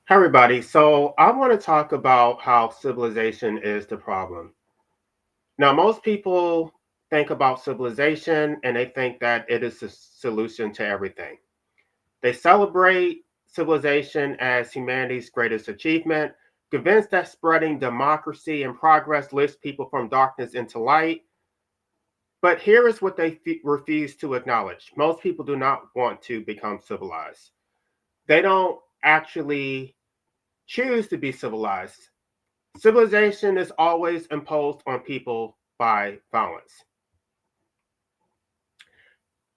Hi, everybody. So, I want to talk about how civilization is the problem. Now, most people think about civilization and they think that it is the solution to everything. They celebrate civilization as humanity's greatest achievement, convinced that spreading democracy and progress lifts people from darkness into light. But here is what they refuse to acknowledge: most people do not want to become civilized, they don't actually choose to be civilized. Civilization is always imposed on people by violence.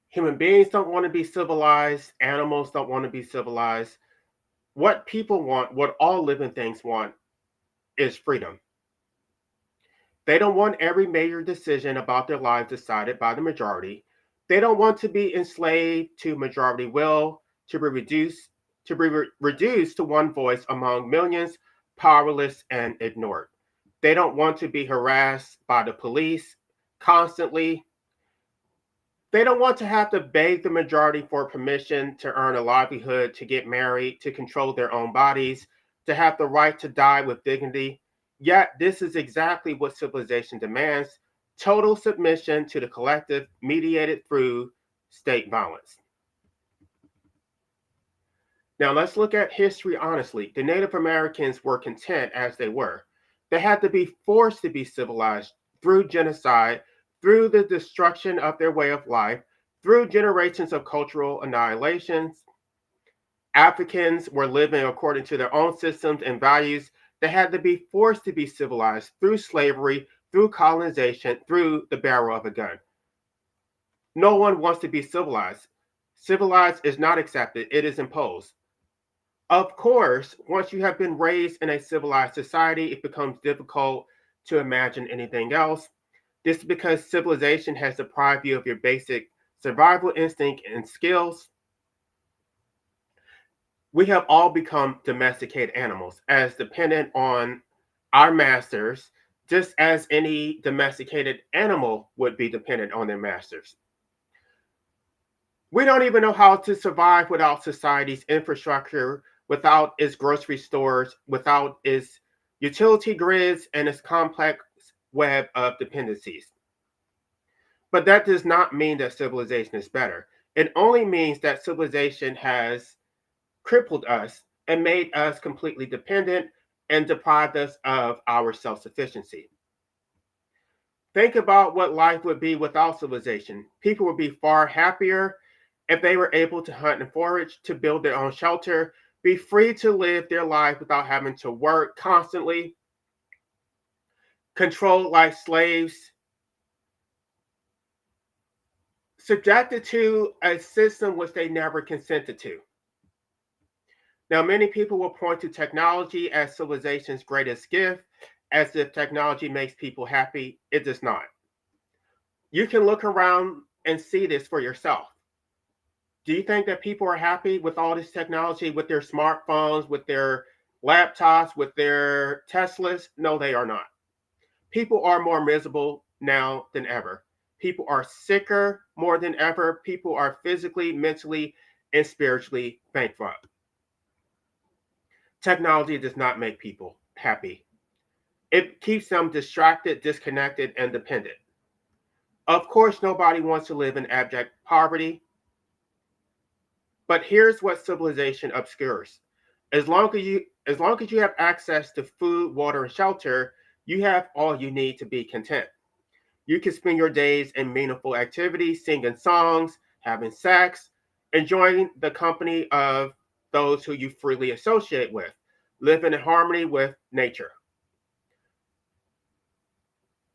Human beings don't want to be civilized, animals don't want to be civilized. What people want, what all living things want, is freedom. They don't want every major decision about their lives decided by the majority. They don't want to be enslaved to majority will, to be reduced to one voice among millions, powerless and ignored. They don't want to be harassed by the police constantly. They don't want to have to beg the majority for permission to earn a livelihood, to get married, to control their own bodies, to have the right to die with dignity. Yet, this is exactly what civilization demands: total submission to the collective, mediated through state violence. Now, let's look at history honestly. The Native Americans were content as they were. They had to be forced to be civilized through genocide, through the destruction of their way of life, through generations of cultural annihilations. Africans were living according to their own systems and values. They had to be forced to be civilized through slavery, through colonization, through the barrel of a gun. No one wants to be civilized. Civilized is not accepted, it is imposed. Of course, once you have been raised in a civilized society, it becomes difficult to imagine anything else. This is because civilization has deprived you of your basic survival instinct and skills. We have all become domesticated animals, as dependent on our masters, just as any domesticated animal would be dependent on their masters. We don't even know how to survive without society's infrastructure, without its grocery stores, without its utility grids and its complex web of dependencies. But that does not mean that civilization is better. It only means that civilization has crippled us and made us completely dependent and deprived us of our self sufficiency. Think about what life would be without civilization. People would be far happier if they were able to hunt and forage, to build their own shelter, be free to live their life without having to work constantly, controlled like slaves, subjected to a system which they never consented to. Now, many people will point to technology as civilization's greatest gift, as if technology makes people happy. It does not. You can look around and see this for yourself. Do you think that people are happy with all this technology, with their smartphones, with their laptops, with their Teslas? No, they are not. People are more miserable now than ever. People are sicker more than ever. People are physically, mentally, and spiritually bankrupt. Technology does not make people happy. It keeps them distracted, disconnected, and dependent. Of course, nobody wants to live in abject poverty, but here's what civilization obscures. As long as you have access to food, water, and shelter, you have all you need to be content. You can spend your days in meaningful activities, singing songs, having sex, enjoying the company of those who you freely associate with, living in harmony with nature.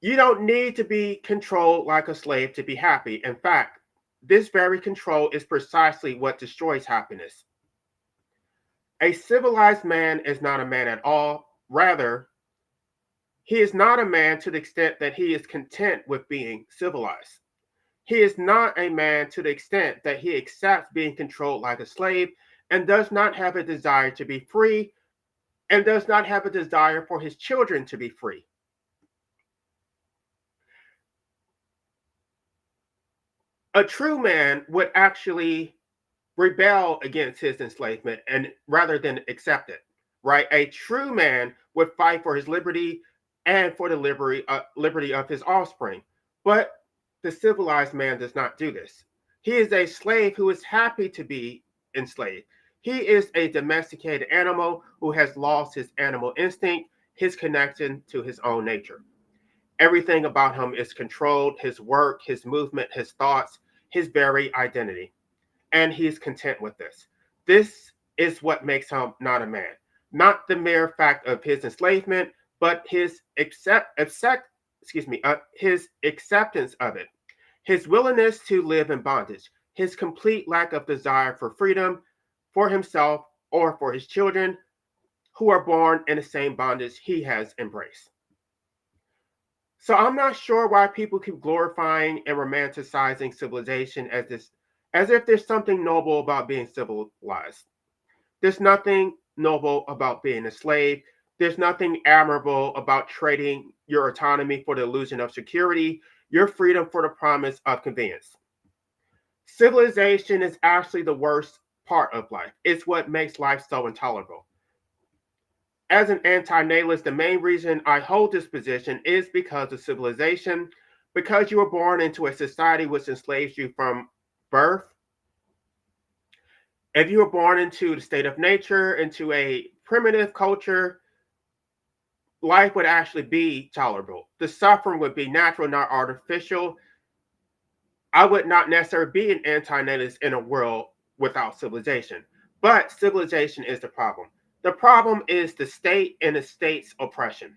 You don't need to be controlled like a slave to be happy. In fact, this very control is precisely what destroys happiness. A civilized man is not a man at all. Rather, he is not a man to the extent that he is content with being civilized. He is not a man to the extent that he accepts being controlled like a slave and does not have a desire to be free and does not have a desire for his children to be free. A true man would actually rebel against his enslavement and rather than accept it. right? A true man would fight for his liberty and for the liberty of his offspring. But the civilized man does not do this. He is a slave who is happy to be enslaved. He is a domesticated animal who has lost his animal instinct, his connection to his own nature. Everything about him is controlled: his work, his movement, his thoughts, his very identity. And he's content with this. This is what makes him not a man. Not the mere fact of his enslavement, but his acceptance of it, his willingness to live in bondage, his complete lack of desire for freedom for himself or for his children who are born in the same bondage he has embraced. So I'm not sure why people keep glorifying and romanticizing civilization as if there's something noble about being civilized. There's nothing noble about being a slave. There's nothing admirable about trading your autonomy for the illusion of security, your freedom for the promise of convenience. Civilization is actually the worst part of life. It's what makes life so intolerable. As an anti-natalist, the main reason I hold this position is because of civilization, because you were born into a society which enslaves you from birth. If you were born into the state of nature, into a primitive culture, life would actually be tolerable. The suffering would be natural, not artificial. I would not necessarily be an anti-natalist in a world without civilization. But civilization is the problem. The problem is the state and the state's oppression.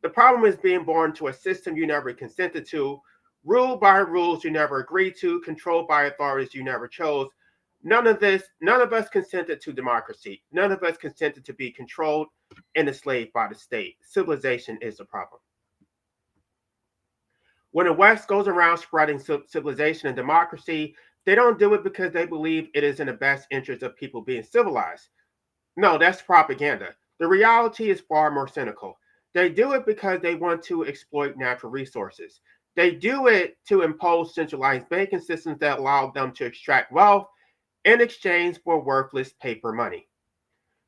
The problem is being born to a system you never consented to, ruled by rules you never agreed to, controlled by authorities you never chose. None of us consented to democracy. None of us consented to be controlled and enslaved by the state. Civilization is the problem. When the West goes around spreading civilization and democracy, they don't do it because they believe it is in the best interest of people being civilized. No, that's propaganda. The reality is far more cynical. They do it because they want to exploit natural resources. They do it to impose centralized banking systems that allow them to extract wealth in exchange for worthless paper money.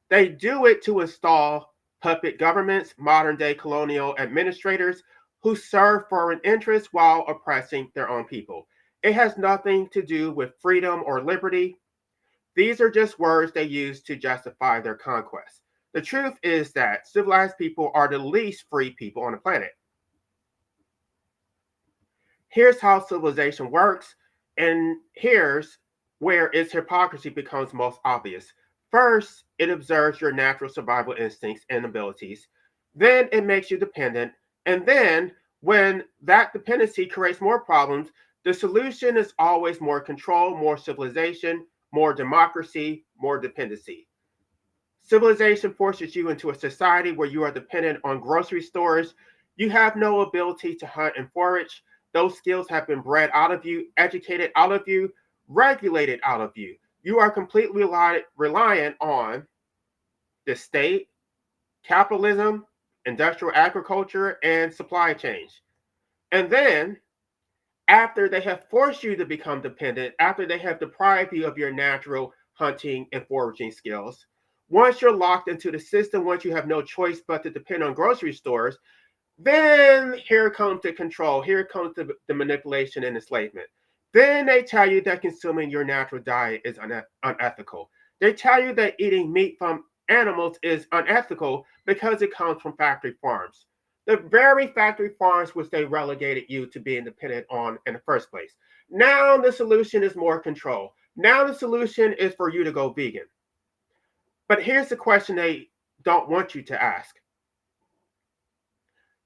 They do it to install puppet governments, modern day colonial administrators who serve foreign interests while oppressing their own people. It has nothing to do with freedom or liberty. These are just words they use to justify their conquest. The truth is that civilized people are the least free people on the planet. Here's how civilization works, and here's where its hypocrisy becomes most obvious. First, it observes your natural survival instincts and abilities. Then it makes you dependent. And then, when that dependency creates more problems, the solution is always more control, more civilization, more democracy, more dependency. Civilization forces you into a society where you are dependent on grocery stores. You have no ability to hunt and forage. Those skills have been bred out of you, educated out of you, regulated out of you. You are completely reliant on the state, capitalism, industrial agriculture, and supply chains. And then, after they have forced you to become dependent, after they have deprived you of your natural hunting and foraging skills, once you're locked into the system, once you have no choice but to depend on grocery stores, then here comes the control, here comes the manipulation and enslavement. Then they tell you that consuming your natural diet is unethical. They tell you that eating meat from animals is unethical because it comes from factory farms. The very factory farms which they relegated you to being dependent on in the first place. Now the solution is more control. Now the solution is for you to go vegan. But here's the question they don't want you to ask.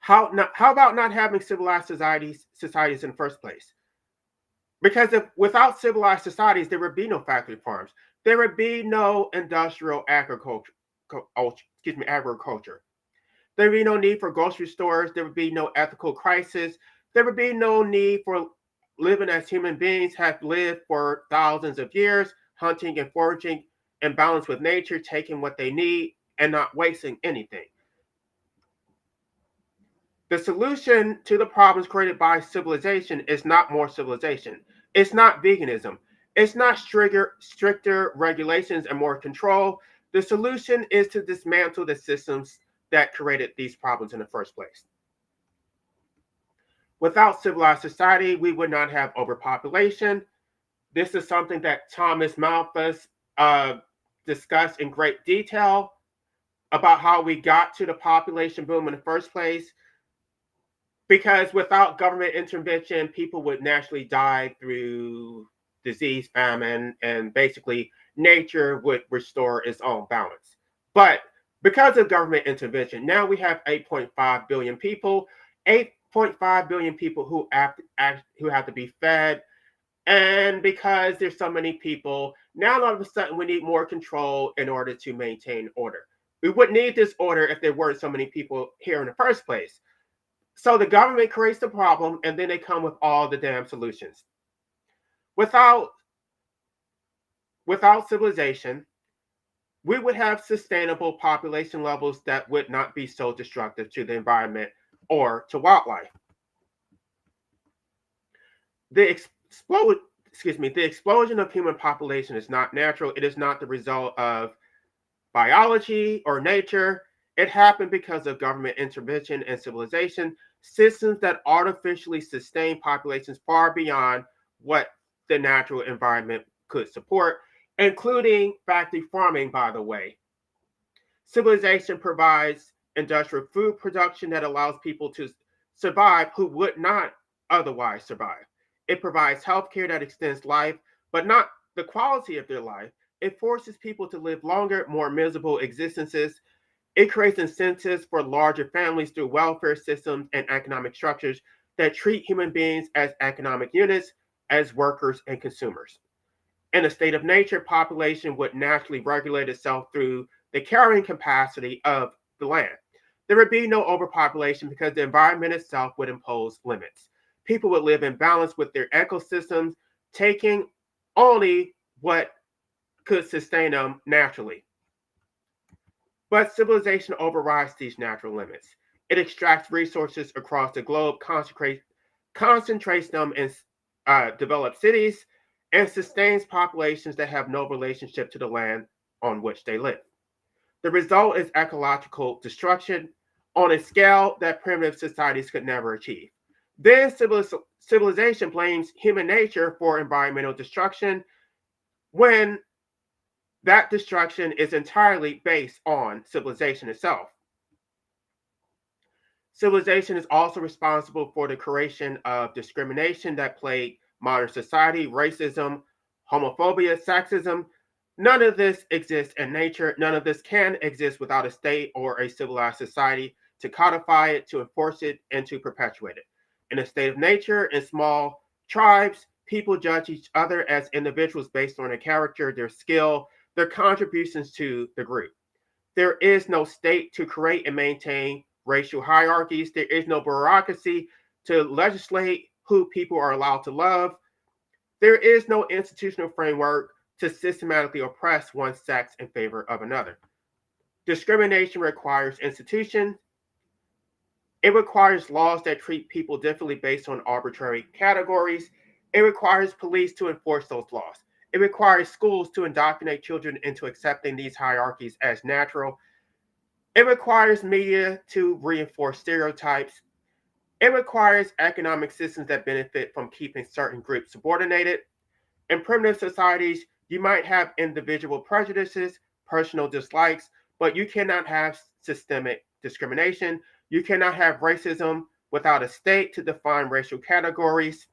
How about not having civilized societies in the first place? Because without civilized societies, there would be no factory farms. There would be no industrial agriculture. Agriculture. There would be no need for grocery stores. There would be no ethical crisis. There would be no need for living as human beings have lived for thousands of years, hunting and foraging in balance with nature, taking what they need and not wasting anything. The solution to the problems created by civilization is not more civilization. It's not veganism. It's not stricter regulations and more control. The solution is to dismantle the systems that created these problems in the first place. Without civilized society, we would not have overpopulation. This is something that Thomas Malthus discussed in great detail about how we got to the population boom in the first place. Because without government intervention, people would naturally die through disease, famine, and basically nature would restore its own balance. But because of government intervention, now we have 8.5 billion people, 8.5 billion people who have to be fed. And because there's so many people, now all of a sudden we need more control in order to maintain order. We wouldn't need this order if there weren't so many people here in the first place. So the government creates the problem, and then they come with all the damn solutions. Without without civilization, we would have sustainable population levels that would not be so destructive to the environment or to wildlife. The the explosion of human population is not natural. It is not the result of biology or nature. It happened because of government intervention and civilization, systems that artificially sustain populations far beyond what the natural environment could support, including factory farming, by the way. Civilization provides industrial food production that allows people to survive who would not otherwise survive. It provides healthcare that extends life, but not the quality of their life. It forces people to live longer, more miserable existences. It creates incentives for larger families through welfare systems and economic structures that treat human beings as economic units, as workers and consumers. In a state of nature, population would naturally regulate itself through the carrying capacity of the land. There would be no overpopulation because the environment itself would impose limits. People would live in balance with their ecosystems, taking only what could sustain them naturally. But civilization overrides these natural limits. It extracts resources across the globe, concentrates them in developed cities, and sustains populations that have no relationship to the land on which they live. The result is ecological destruction on a scale that primitive societies could never achieve. Then civilization blames human nature for environmental destruction when that destruction is entirely based on civilization itself. Civilization is also responsible for the creation of discrimination that plague modern society, racism, homophobia, sexism. None of this exists in nature. None of this can exist without a state or a civilized society to codify it, to enforce it, and to perpetuate it. In a state of nature, in small tribes, people judge each other as individuals based on their character, their skill, their contributions to the group. There is no state to create and maintain racial hierarchies. There is no bureaucracy to legislate who people are allowed to love. There is no institutional framework to systematically oppress one sex in favor of another. Discrimination requires institutions. It requires laws that treat people differently based on arbitrary categories. It requires police to enforce those laws. It requires schools to indoctrinate children into accepting these hierarchies as natural. It requires media to reinforce stereotypes. It requires economic systems that benefit from keeping certain groups subordinated. In primitive societies, you might have individual prejudices, personal dislikes, but you cannot have systemic discrimination. You cannot have racism without a state to define racial categories,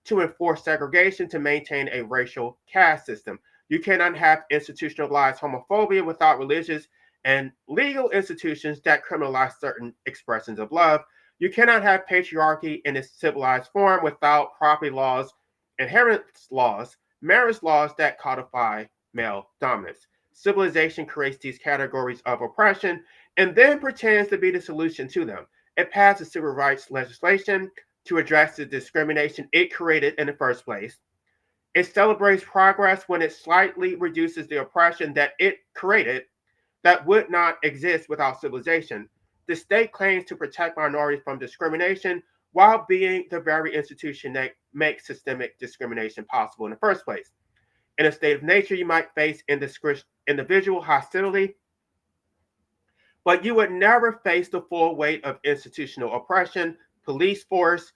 to enforce segregation, to maintain a racial caste system. You cannot have institutionalized homophobia without religious and legal institutions that criminalize certain expressions of love. You cannot have patriarchy in its civilized form without property laws, inheritance laws, marriage laws that codify male dominance. Civilization creates these categories of oppression and then pretends to be the solution to them. It passes civil rights legislation to address the discrimination it created in the first place. It celebrates progress when it slightly reduces the oppression that it created that would not exist without civilization. The state claims to protect minorities from discrimination while being the very institution that makes systemic discrimination possible in the first place. In a state of nature, you might face individual hostility, but you would never face the full weight of institutional oppression, police force,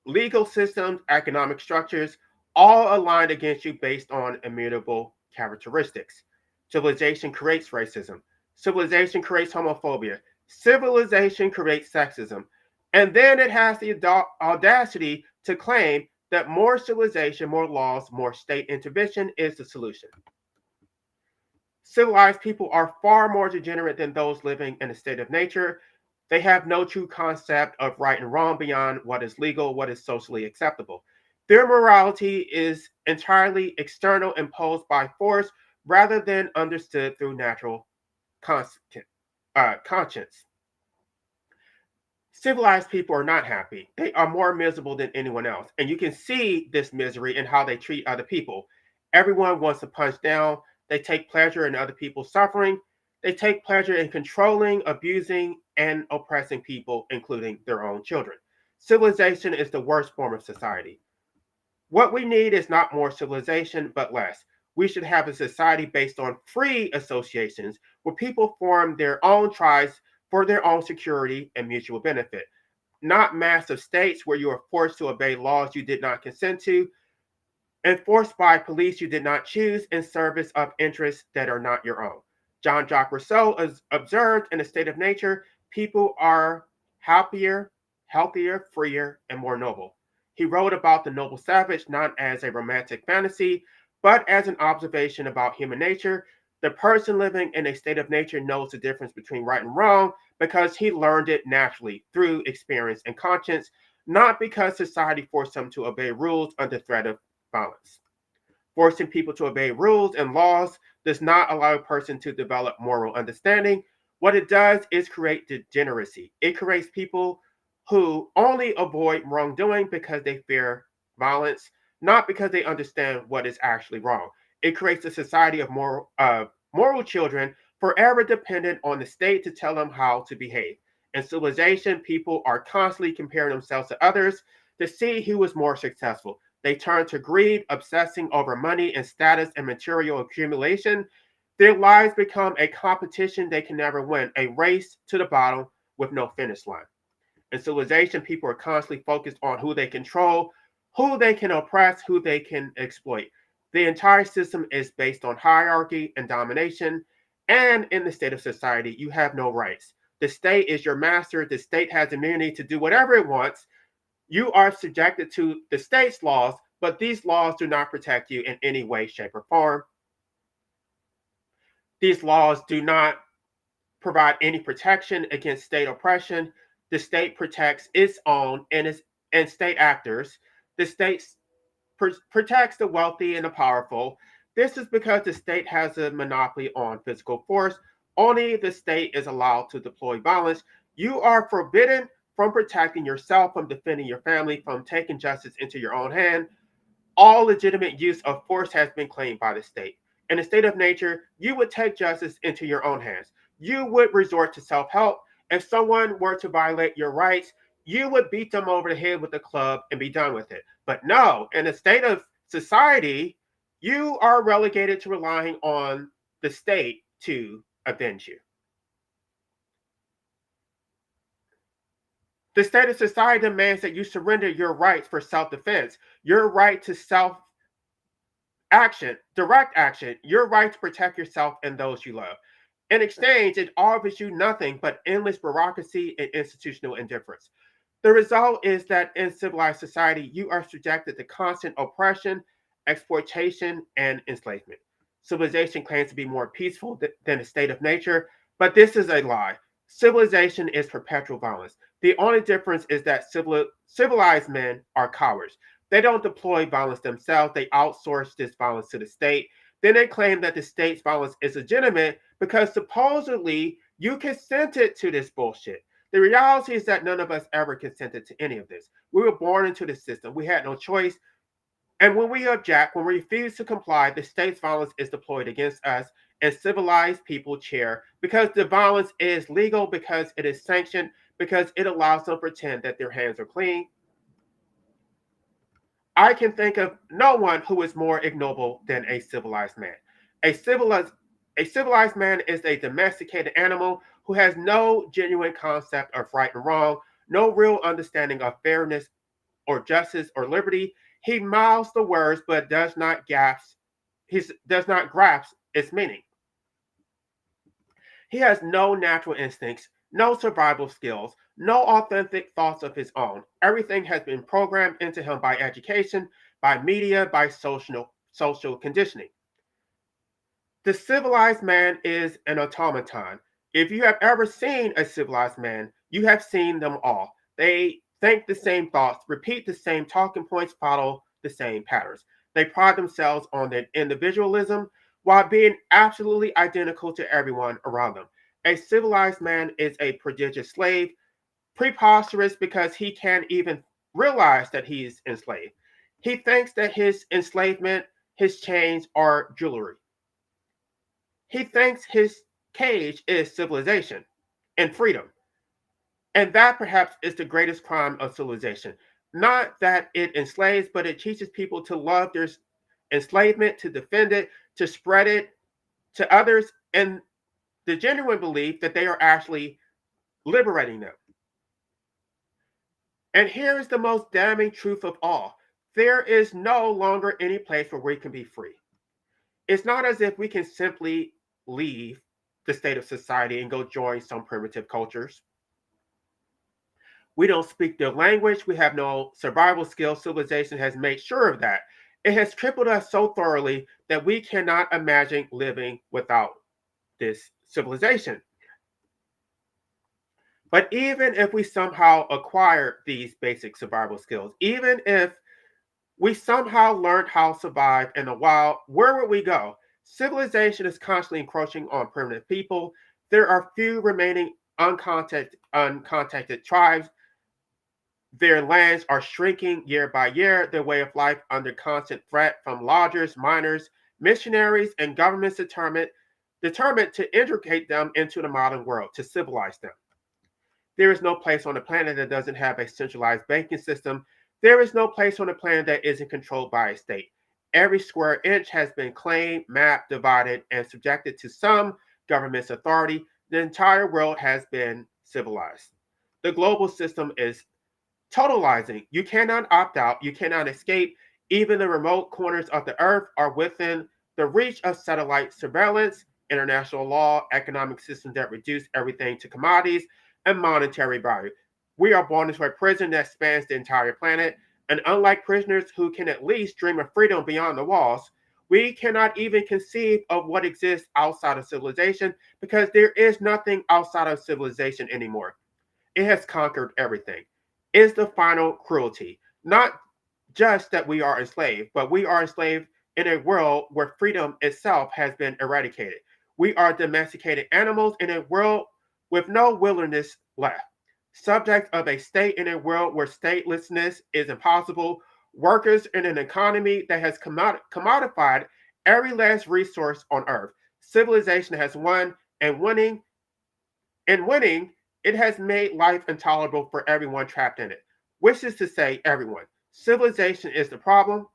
legal systems, economic structures, all aligned against you based on immutable characteristics. Civilization creates racism. Civilization creates homophobia. Civilization creates sexism. And then it has the audacity to claim that more civilization, more laws, more state intervention is the solution. Civilized people are far more degenerate than those living in a state of nature. They have no true concept of right and wrong beyond what is legal, what is socially acceptable. Their morality is entirely external, imposed by force, rather than understood through natural conscience. Civilized people are not happy. They are more miserable than anyone else. And you can see this misery in how they treat other people. Everyone wants to punch down. They take pleasure in other people's suffering. They take pleasure in controlling, abusing, and oppressing people, including their own children. Civilization is the worst form of society. What we need is not more civilization, but less. We should have a society based on free associations where people form their own tribes for their own security and mutual benefit, not massive states where you are forced to obey laws you did not consent to, enforced by police you did not choose in service of interests that are not your own. Jean Jacques Rousseau has observed in a state of nature, people are happier, healthier, freer, and more noble. He wrote about the noble savage not as a romantic fantasy, but as an observation about human nature. The person living in a state of nature knows the difference between right and wrong because he learned it naturally through experience and conscience, not because society forced him to obey rules under threat of violence. Forcing people to obey rules and laws does not allow a person to develop moral understanding. What it does is create degeneracy. It creates people who only avoid wrongdoing because they fear violence, not because they understand what is actually wrong. It creates a society of moral children forever dependent on the state to tell them how to behave. In civilization, people are constantly comparing themselves to others to see who is more successful. They turn to greed, obsessing over money and status and material accumulation. Their lives become a competition they can never win, a race to the bottom with no finish line. In civilization, people are constantly focused on who they control, who they can oppress, who they can exploit. The entire system is based on hierarchy and domination. And in the state of society, you have no rights. The state is your master. The state has immunity to do whatever it wants. You are subjected to the state's laws, but these laws do not protect you in any way, shape, or form. These laws do not provide any protection against state oppression. The state protects its own and state actors. The state protects the wealthy and the powerful. This is because the state has a monopoly on physical force. Only the state is allowed to deploy violence. You are forbidden from protecting yourself, from defending your family, from taking justice into your own hand. All legitimate use of force has been claimed by the state. In a state of nature, you would take justice into your own hands. You would resort to self help. If someone were to violate your rights, you would beat them over the head with a club and be done with it. But no, in a state of society, you are relegated to relying on the state to avenge you. The state of society demands that you surrender your rights for self defense, your right to self action, direct action, your right to protect yourself and those you love. In exchange, it offers you nothing but endless bureaucracy and institutional indifference. The result is that in civilized society, you are subjected to constant oppression, exploitation, and enslavement. Civilization claims to be more peaceful than a state of nature, but this is a lie. Civilization is perpetual violence. The only difference is that civilized men are cowards. They don't deploy violence themselves, they outsource this violence to the state. Then they claim that the state's violence is legitimate because supposedly you consented to this bullshit. The reality is that none of us ever consented to any of this. We were born into the system. We had no choice. And when we object, when we refuse to comply, the state's violence is deployed against us, and civilized people cheer because the violence is legal, because it is sanctioned, because it allows them to pretend that their hands are clean. I can think of no one who is more ignoble than a civilized man. A civilized a civilized man is a domesticated animal who has no genuine concept of right and wrong, no real understanding of fairness or justice or liberty. He mouths the words but does not grasp its meaning. He has no natural instincts, no survival skills, no authentic thoughts of his own. Everything has been programmed into him by education, by media, by social conditioning. The civilized man is an automaton. If you have ever seen a civilized man, you have seen them all. They think the same thoughts, repeat the same talking points, follow the same patterns. They pride themselves on their individualism while being absolutely identical to everyone around them. A civilized man is a prodigious slave, preposterous because he can't even realize that he's enslaved. He thinks that his enslavement, his chains are jewelry. He thinks his cage is civilization and freedom. And that perhaps is the greatest crime of civilization. Not that it enslaves, but it teaches people to love their enslavement, to defend it, to spread it to others, and the genuine belief that they are actually liberating them. And here is the most damning truth of all: there is no longer any place where we can be free. It's not as if we can simply leave the state of society and go join some primitive cultures. We don't speak their language. We have no survival skills. Civilization has made sure of that. It has crippled us so thoroughly that we cannot imagine living without this civilization. But even if we somehow acquire these basic survival skills, even if we somehow learned how to survive in the wild, where would we go? Civilization is constantly encroaching on primitive people. There are few remaining uncontacted tribes. Their lands are shrinking year by year, their way of life under constant threat from lodgers, miners, missionaries, and governments determined to integrate them into the modern world, to civilize them. There is no place on the planet that doesn't have a centralized banking system. There is no place on the planet that isn't controlled by a state. Every square inch has been claimed, mapped, divided, and subjected to some government's authority. The entire world has been civilized. The global system is totalizing. You cannot opt out. You cannot escape. Even the remote corners of the earth are within the reach of satellite surveillance, international law, economic systems that reduce everything to commodities and monetary value. We are born into a prison that spans the entire planet, and unlike prisoners who can at least dream of freedom beyond the walls, we cannot even conceive of what exists outside of civilization because there is nothing outside of civilization anymore. It has conquered everything. Is the final cruelty. Not just that we are enslaved, but we are enslaved in a world where freedom itself has been eradicated. We are domesticated animals in a world with no wilderness left. Subjects of a state in a world where statelessness is impossible. Workers in an economy that has commodified every last resource on earth. Civilization has won, and winning, it has made life intolerable for everyone trapped in it, which is to say, everyone. Civilization is the problem.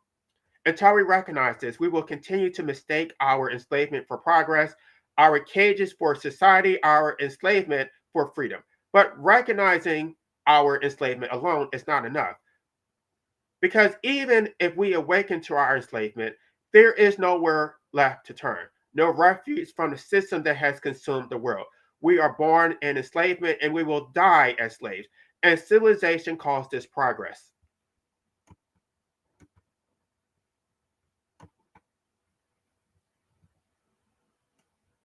Until we recognize this, we will continue to mistake our enslavement for progress, our cages for society, our enslavement for freedom. But recognizing our enslavement alone is not enough. Because even if we awaken to our enslavement, there is nowhere left to turn, no refuge from the system that has consumed the world. We are born in enslavement and we will die as slaves. And civilization calls this progress.